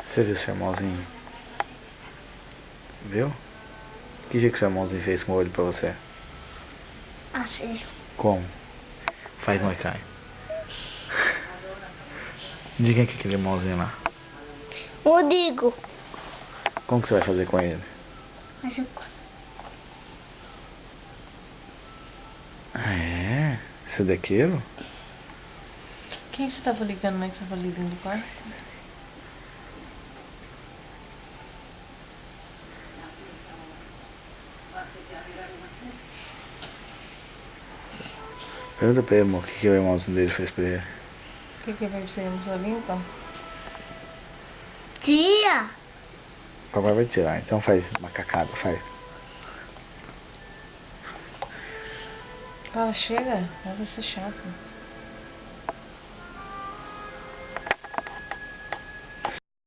Você viu seu irmãozinho? Viu? Que jeito que seu irmãozinho fez com o olho pra você? Assim. Como? Faz Muay Thai. De quem que é aquele irmãozinho lá? Rodrigo. Como que você vai fazer com ele? Mas eu... Ah, é? Você é daquilo? Quem você tava ligando, né? Que você tava ligando do quarto? Pergunta pra ele, amor, o que o irmãozinho dele fez pra ele? O que vai ser no solinho, então? Tia. Papai vai tirar, então faz macacada, faz. Fala, chega, vai ser chato.